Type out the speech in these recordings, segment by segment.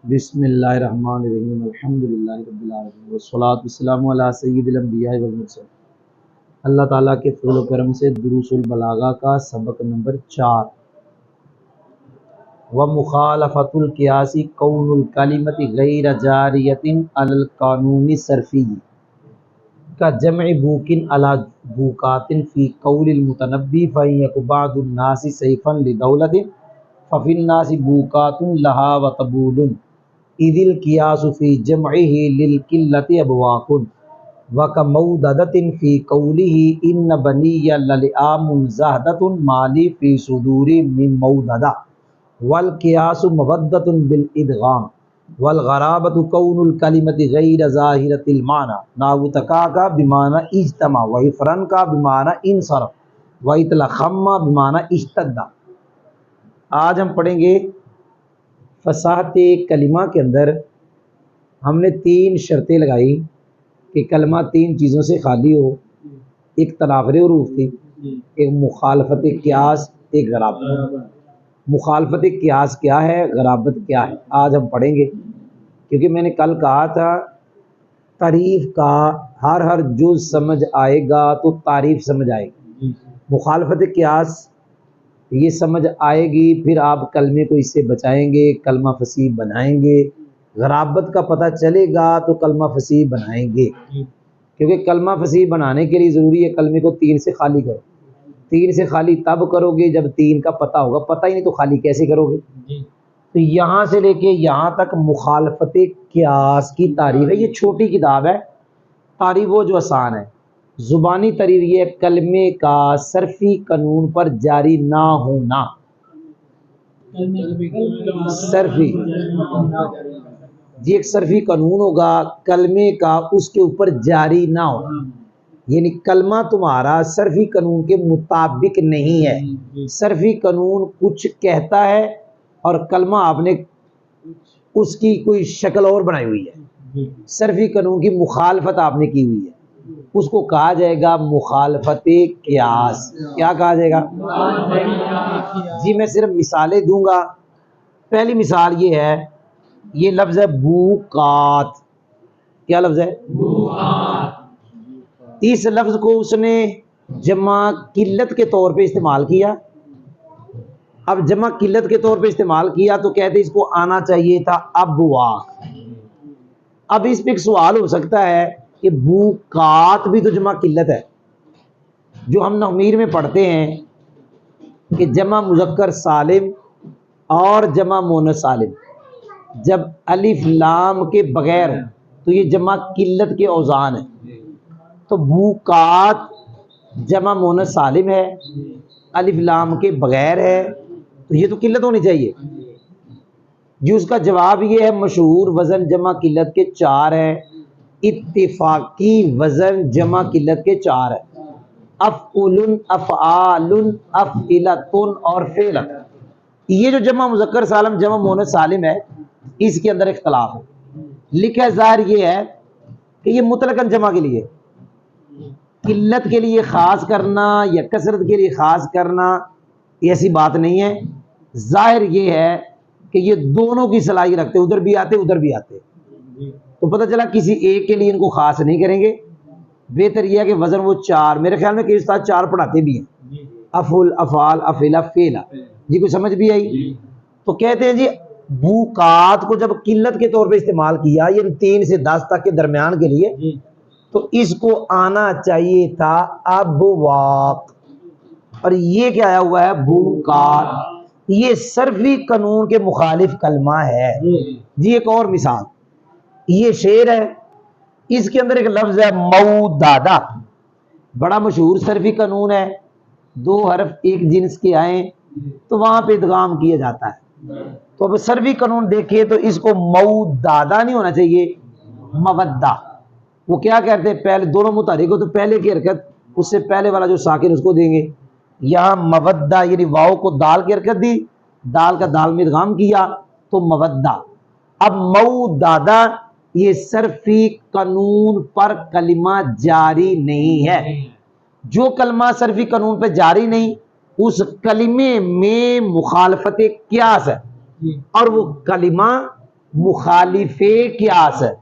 بسم اللہ الرحمن الرحیم الحمدللہ رب العالمین والصلاة والسلام علی سید الانبیاء والمرسلین۔ اللہ تعالیٰ کے فضل و کرم سے دروس البلاغہ کا سبق نمبر 4 ومخالفۃ القیاس کون الکلمۃ غیر جاریۃ علی القانون الصرفی کا جمع بوکن علی بوکات فی قول المتنبی فإن یک بعض الناس سیفا لدولت ففی الناس بوکات لہا وطبول اذ القیاس فی جمعہ للقلۃ ابواق وکموددۃ فی قولہ ان بنی للعام زہدۃ مالی فی صدور من موددہ والقیاس مودۃ بالادغام والغرابۃ کون الکلمۃ غیر ظاہرۃ المعنی نحو تکاکا بمعنی اجتمع وافرن کا بمعنی انصرف واطلخم بمعنی اشتد۔ آج ہم پڑھیں گے فصاحت کلمہ کے اندر ہم نے 3 شرطیں لگائی کہ کلمہ 3 چیزوں سے خالی ہو۔ ایک تنافر حروف تھی، ایک مخالفت قیاس، ایک غرابت۔ مخالفت قیاس کیا ہے، غرابت کیا ہے، آج ہم پڑھیں گے۔ کیونکہ میں نے کل کہا تھا تعریف کا ہر جز سمجھ آئے گا تو تعریف سمجھ آئے گی۔ مخالفت قیاس یہ سمجھ آئے گی، پھر آپ کلمے کو اس سے بچائیں گے، کلمہ فصیح بنائیں گے۔ غرابت کا پتہ چلے گا تو کلمہ فصیح بنائیں گے، کیونکہ کلمہ فصیح بنانے کے لیے ضروری ہے کلمے کو 3 سے خالی کرو۔ 3 سے خالی تب کرو گے جب 3 کا پتہ ہوگا، پتہ ہی نہیں تو خالی کیسے کرو گے؟ تو یہاں سے لے کے یہاں تک مخالفت قیاس کی تعریف ہے۔ یہ چھوٹی کتاب ہے، تعریف وہ جو آسان ہے۔ زبانی تعریف یہ ہے کلمے کا صرفی قانون پر جاری نہ ہونا۔ صرفی جی ایک صرفی قانون ہوگا کلمے کا، اس کے اوپر جاری نہ ہونا، یعنی کلمہ تمہارا صرفی قانون کے مطابق نہیں ہے۔ صرفی قانون کچھ کہتا ہے اور کلمہ آپ نے اس کی کوئی شکل اور بنائی ہوئی ہے، صرفی قانون کی مخالفت آپ نے کی ہوئی ہے، اس کو کہا جائے گا مخالفت قیاس۔ کیا کہا جائے گا؟ جی میں صرف مثالیں دوں گا۔ پہلی مثال یہ ہے، یہ لفظ ہے بوکات۔ کیا لفظ ہے؟ بوکات۔ اس لفظ کو اس نے جمع قلت کے طور پہ استعمال کیا۔ اب جمع قلت کے طور پہ استعمال کیا تو کہتے اس کو آنا چاہیے تھا ابواق۔ اب اس پہ ایک سوال ہو سکتا ہے کہ بوکات بھی تو جمع قلت ہے، جو ہم نحویر میں پڑھتے ہیں کہ جمع مذکر سالم اور جمع مؤنث سالم جب الف لام کے بغیر تو یہ جمع قلت کے اوزان ہے۔ تو بوکات جمع مؤنث سالم ہے، الف لام کے بغیر ہے، تو یہ تو قلت ہونی چاہیے جی۔ اس کا جواب یہ ہے مشہور وزن جمع قلت کے 4 ہے، اتفاقی وزن جمع قلت کے 4 ہے، افعل، افعال، افعلۃ اور فعلۃ۔ یہ جو جمع مذکر سالم جمع مؤنث سالم ہے اس کے اندر اختلاف ہے۔ لکھا ظاہر یہ ہے کہ یہ مطلقاً جمع کے لیے، قلت کے لیے خاص کرنا یا کثرت کے لیے خاص کرنا ایسی بات نہیں ہے۔ ظاہر یہ ہے کہ یہ دونوں کی صلاحیت رکھتے، ادھر بھی آتے ادھر بھی آتے، تو پتہ چلا کسی ایک کے لیے ان کو خاص نہیں کریں گے۔ بہتر یہ ہے کہ وزن وہ 4، میرے خیال میں کہ استاد 4 پڑھاتے بھی ہیں، افعل، افعال، افعلہ، فعلہ۔ جی کوئی سمجھ بھی آئی؟ تو کہتے ہیں جی بوکات کو جب قلت کے طور پہ استعمال کیا، یہ 3 سے 10 تک کے درمیان کے لیے، تو اس کو آنا چاہیے تھا ابواق، اور یہ کیا آیا ہوا ہے؟ بوکات۔ یہ صرفی قانون کے مخالف کلمہ ہے جی۔ ایک اور مثال، یہ شعر ہے، اس کے اندر ایک لفظ ہے موددہ، بڑا مشہور صرفی قانون ہے، 2 حرف ایک جنس کے آئیں تو وہاں پہ ادغام کیا جاتا ہے۔ تو اب صرفی قانون دیکھیے تو اس کو موددہ نہیں ہونا چاہیے، مودہ۔ وہ کیا کہتے ہیں، پہلے دونوں متحرک ہو تو پہلے کی حرکت اس سے پہلے والا جو ساکن اس کو دیں گے۔ یہاں مودہ یعنی واو کو دال کی حرکت دی، دال کا دال میں ادغام کیا تو مودہ۔ اب موددہ یہ صرفی قانون پر کلمہ جاری نہیں ہے۔ جو کلمہ صرفی قانون پہ جاری نہیں، اس کلمے میں مخالفت قیاس ہے، اور وہ کلمہ مخالف قیاس ہے.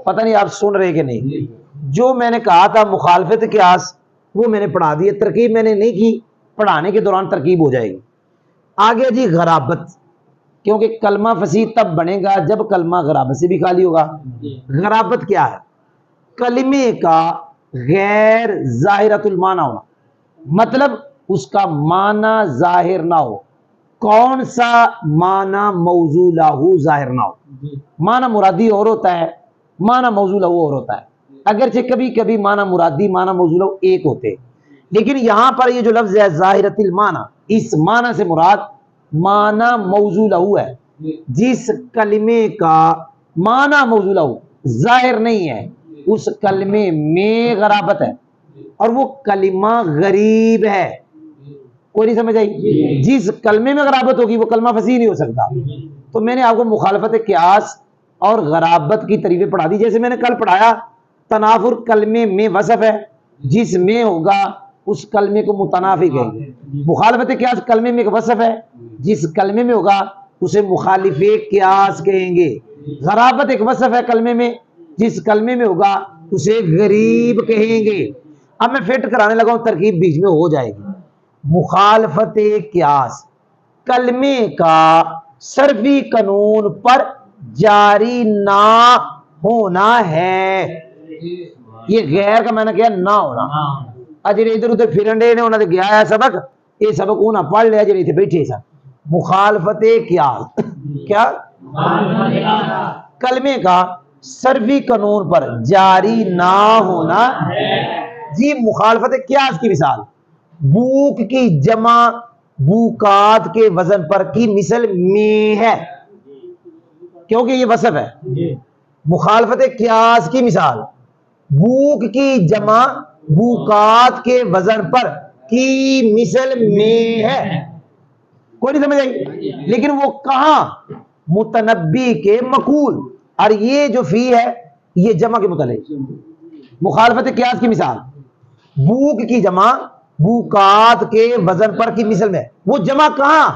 پتہ نہیں آپ سن رہے کہ نہیں. جو میں نے کہا تھا مخالفت قیاس وہ میں نے پڑھا دی. ترکیب میں نے نہیں کی، پڑھانے کے دوران ترکیب ہو جائے گی. آگے جی غرابت، کیونکہ کلمہ فصیح تب بنے گا جب کلمہ غرابت سے بھی خالی ہوگا. غرابت کیا ہے؟ کلمے کا غیر ظاہرۃ المعنی ہونا، مطلب اس کا معنی ظاہر نہ ہو. کون سا معنی موضوع لہو ظاہر نہ ہو؟ معنی مرادی اور ہوتا ہے، معنی موضوع لہو اور ہوتا ہے. اگرچہ کبھی کبھی معنی مرادی معنی موضوع لہو ایک ہوتے، لیکن یہاں پر یہ جو لفظ ہے ظاہرۃ المعنی، اس معنی سے مراد معنی موضوع لہو ہے. جس کلمے کا معنی موضوع لہو ظاہر نہیں ہے اس کلمے میں غرابت ہے، اور وہ کلمہ غریب ہے. کوئی نہیں سمجھ آئی؟ جس کلمے میں غرابت ہوگی وہ کلمہ فصیح نہیں ہو سکتا. تو میں نے آپ کو مخالفت قیاس اور غرابت کی تعریفیں پڑھا دی. جیسے میں نے کل پڑھایا تنافر کلمے میں وصف ہے، جس میں ہوگا اس کلمے کو متنافی کہیں گے. مخالفت قیاس کلمے میں ایک وصف ہے، جس کلمے میں ہوگا اسے مخالف قیاس کہیں گے. غرابت ایک وصف ہے کلمے میں، جس کلمے میں ہوگا اسے غریب کہیں گے. اب میں فٹ کرانے لگا ہوں، ترکیب بیچ میں ہو جائے گی. مخالفت قیاس کلمے کا صرفی قانون پر جاری نہ ہونا ہے. یہ غیر کا میں نے کیا نہ ہونا. اجڑے ادھر ادھر پھرنڈے نے انہوں نے گیا ہے سبق، یہ سبق انہاں پڑھ لیا جڑے تھے بیٹھے سن. مخالفت قیاس کیا؟ کلمے کا صرفی قانون پر جاری نہ ہونا. جی مخالفت قیاس کی مثال بوک کی جمع بوکات کے وزن پر کی مثل میں ہے، کیونکہ یہ وصف ہے. مخالفت قیاس کی مثال بوک کی جمع بوکات کے وزن پر کی مثل میں ہے. کوئی نہیں سمجھ آئی؟ لیکن وہ کہاں؟ متنبی کے مقول، اور یہ جو فی ہے یہ جمع کے متعلق. مخالفت قیاس کی مثال بوک کی جمع بوکات کے وزن پر کی مثل میں. وہ جمع کہاں؟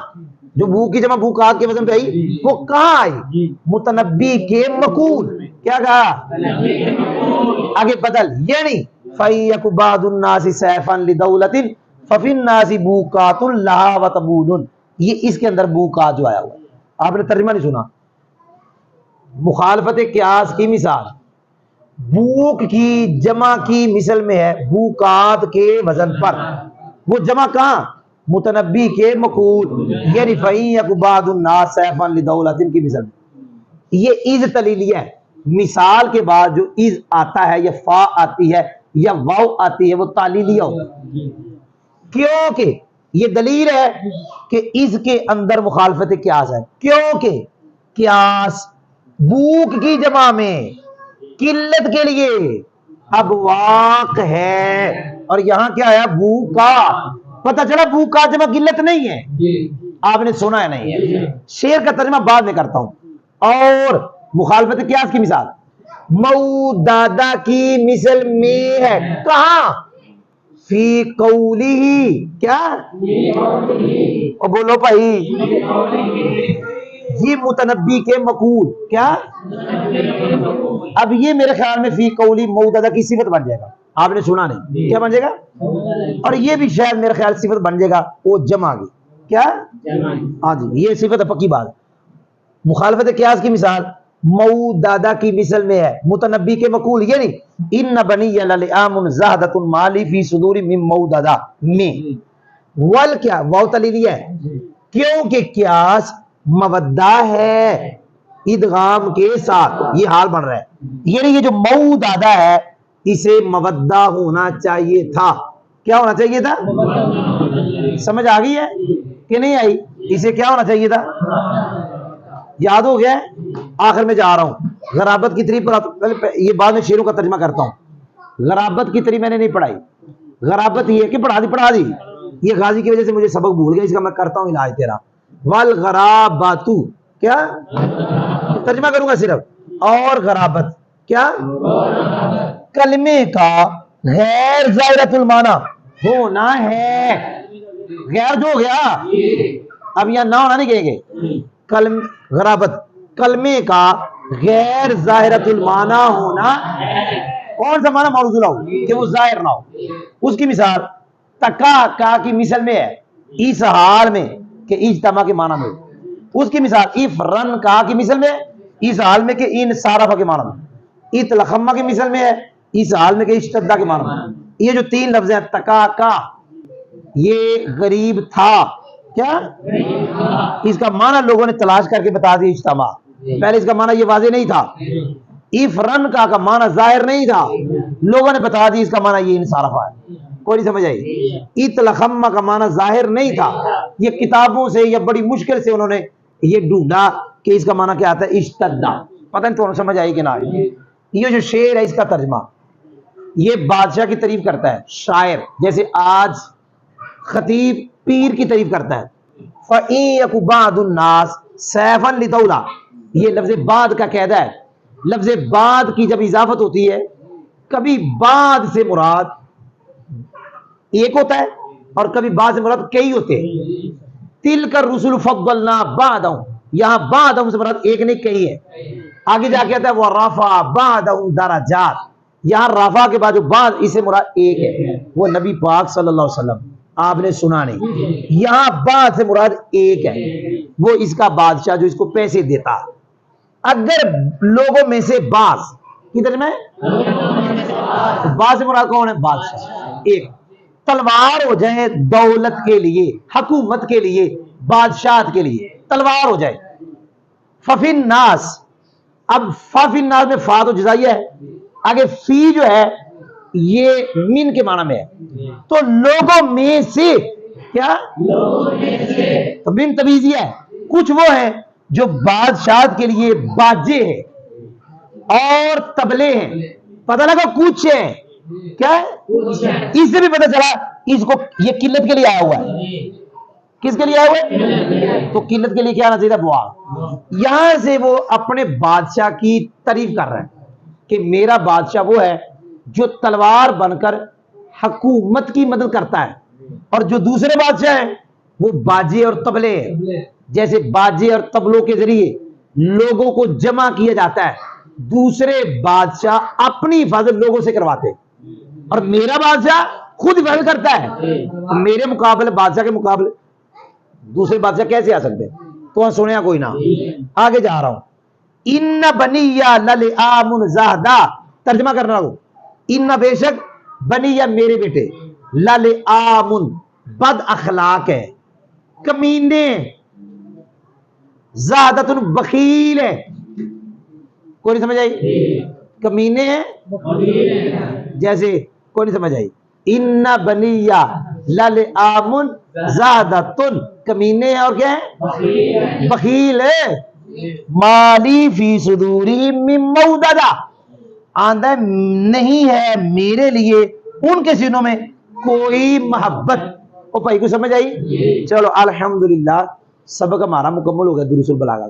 جو بوک کی جمع بوکات کے وزن پہ آئی وہ کہاں آئی؟ متنبی کے مقول. کیا کہا؟ آگے بدل، یعنی فَيَّكُ بَعْضُ النَّاسِ سَيْفًا لِدَوْلَةٍ فَفِي النَّاسِ بُوقَاتٌ لَهَا وَتَبُولٌ. یہ اس کے اندر بوکات جو آیا ہوا ہے، آپ نے ترجمہ نہیں سنا. مخالفت قیاس کی مثال بوک کی جمع کی مثل میں ہے بوکات کے وزن پر. وہ جمع کہاں؟ متنبی کے مقول، یعنی فَيَّكُ بَعْضُ النَّاسِ سَيْفًا لِدَوْلَةٍ کی مثل. یہ از تلیلیہ ہے. مثال کے بعد جو از آتا ہے یا فا آتی ہے یا واو آتی ہے وہ تعلیلیہ ہوتا ہے، کیونکہ یہ دلیل ہے کہ اس کے اندر مخالفت قیاس ہے. کیونکہ قیاس بوک کی جمع میں قلت کے لیے ابواق ہے، اور یہاں کیا ہے؟ بوکا. پتہ چلا بوکا جمع قلت نہیں ہے. آپ نے سنا ہے نہیں ہے؟ شعر کا ترجمہ بعد میں کرتا ہوں. اور مخالفت قیاس کی مثال مودادہ کی مثل میں ہے. کہاں؟ فی قولی. کیا؟ اور بولو بھائی. یہ متنبی کے مقول. کیا؟ اب یہ میرے خیال میں فی قولی مودادہ کی صفت بن جائے گا. آپ نے سنا نہیں؟ کیا بن جائے گا؟ اور یہ بھی شاید میرے خیال صفت بن جائے گا وہ جمع کی. کیا؟ ہاں جی یہ صفت ہے، پکی بات. مخالفت قیاس کی مثال مودادہ کی مثل میں ہے متنبی کے مقول، یعنی ان بنی للعام زہدۃ مالی فی صدور من مودادہ میں. ول کیا؟ واو تلیلیہ ہے، کیونکہ قیاس مودہ ہے ادغام کے ساتھ. یہ حال بن رہا ہے، یعنی یہ جو مودادہ ہے اسے مودہ ہونا چاہیے تھا. کیا ہونا چاہیے تھا؟ سمجھ آ گئی ہے کہ نہیں آئی؟ اسے کیا ہونا چاہیے تھا؟ یاد ہو گیا؟ آخر میں جا رہا ہوں. غرابت کی تری پر یہ بعد میں شعروں کا ترجمہ کرتا ہوں. غرابت کی تری میں نے نہیں پڑھائی. غرابت یہ کہ پڑھا دی. یہ غازی کی وجہ سے مجھے سبق بھول گیا، اس کا میں کرتا ہوں علاج تیرا. والغرابات کیا ترجمہ کروں گا صرف. اور غرابت کیا؟ کلمے کا غیر ظاہرۃ المعنی ہونا ہے. غیر جو ہو گیا، اب یہاں نہ ہونا نہیں کہیں گے. غرابت کلمے کا غیر ظاہرۃ المعنی ہونا، کون سا معنی موضوع ہو کہ وہ ظاہر نہ ہو. اس کی مثال تکا کا کی مثل میں ہے اس حال میں کہ اجتماع کے معنی میں. اس کی مثال افرن کا کی مثل میں اس حال میں کہ ان صارفہ کے معنی میں. اتلخمہ کی مثل میں ہے اس حال میں کہ اشتدہ کے معنی میں. یہ جو تین لفظ ہیں تکا کا، یہ غریب تھا. کیا اس کا معنی لوگوں نے تلاش کر کے بتا دیا اجتماع. پہلے اس کا معنی یہ واضح نہیں تھا. افرن کا معنی ظاہر نہیں تھا، لوگوں نے بتا دی اس کا معنی یہ انصارفہ ہے. کوئی نہیں سمجھ آئی. اتلخمہ کا معنی ظاہر نہیں تھا، یہ کتابوں سے یا بڑی مشکل سے انہوں نے یہ ڈھونڈا کہ اس کا معنی کیا آتا ہے اشتدہ. پتہ نہیں تو سمجھ آئی کہ نہ آئی. یہ جو شعر ہے اس کا ترجمہ یہ بادشاہ کی تعریف کرتا ہے شاعر، جیسے آج خطیب پیر کی تعریف کرتا ہے. فَإِن يَكُ بَعْضُ النَّاسِ سَيْفًا لِطَوْلًا، یہ لفظ بعد کا قاعدہ ہے. لفظ بعد کی جب اضافت ہوتی ہے، کبھی بعد سے مراد ایک ہوتا ہے اور کبھی بعد سے مراد کئی ہوتے ہیں. تِلْكَ الرُّسُلُ فَضَّلْنَا بَعْضَهُمْ، یہاں بعضهم سے مراد ایک نہیں کئی ہے. آگے جا کے آتا ہے وَرَفَعَ بَعْضَهُمْ دَرَجَاتٍ، یہاں رفع کے بعد جو بعض اس سے مراد ایک ہے وہ نبی پاک صلی اللہ علیہ وسلم، آپ نے سنا نہیں. یہاں بعد سے مراد ایک ہے، وہ اس کا بادشاہ جو اس کو پیسے دیتا. اگر لوگوں میں سے بعض کدھر میں بعض سے مراد کون ہے؟ بادشاہ. ایک تلوار ہو جائے دولت کے لیے، حکومت کے لیے، بادشاہت کے لیے تلوار ہو جائے. ففی الناس، اب ففی الناس میں فا تو جزائیہ ہے، آگے فی جو ہے یہ من کے معنی میں ہے، تو لوگوں میں سے کیا تو من تبیزیہ ہے. کچھ وہ ہیں جو بادشاہت کے لیے باجے ہیں اور تبلے ہیں. پتہ لگا کچھ ہیں کیا ہے؟ اس سے بھی پتہ چلا اس کو یہ قلت کے لیے آیا ہوا ہے. کس کے لیے آیا ہوا ہے؟ تو قلت کے لیے کیا آنا چاہیے تھا؟ بوا. یہاں سے وہ اپنے بادشاہ کی تعریف کر رہے ہیں کہ میرا بادشاہ وہ ہے جو تلوار بن کر حکومت کی مدد کرتا ہے، اور جو دوسرے بادشاہ ہیں وہ باجے اور تبلے ہیں. جیسے باجے اور تبلوں کے ذریعے لوگوں کو جمع کیا جاتا ہے، دوسرے بادشاہ اپنی حفاظت لوگوں سے کرواتے، اور میرا بادشاہ خود حفاظت کرتا ہے. میرے مقابلے بادشاہ کے مقابلے دوسرے بادشاہ کیسے آ سکتے؟ تو سنیا کوئی نہ. آگے جا رہا ہوں. ان بنیا للعام زاہدہ، ترجمہ کرنا ہو. ان بے شک بنیا میرے بیٹے، للعام بد اخلاق ہے، کمینے، زاہدۃ بخیل ہے. کوئی نہیں سمجھ آئی؟ کمینے ہیں جیسے کوئی نہیں سمجھ آئی. ان بنیا للعام زاہدۃ، کمینے اور کیا ہے؟ بخیل ہے. مالی فی صدورہم من موددہ، آندہ نہیں ہے میرے لیے ان کے سینوں میں کوئی محبت. او بھائی کو سمجھ آئی؟ چلو الحمدللہ سبق ہمارا مکمل ہو گیا دروس البلاغہ.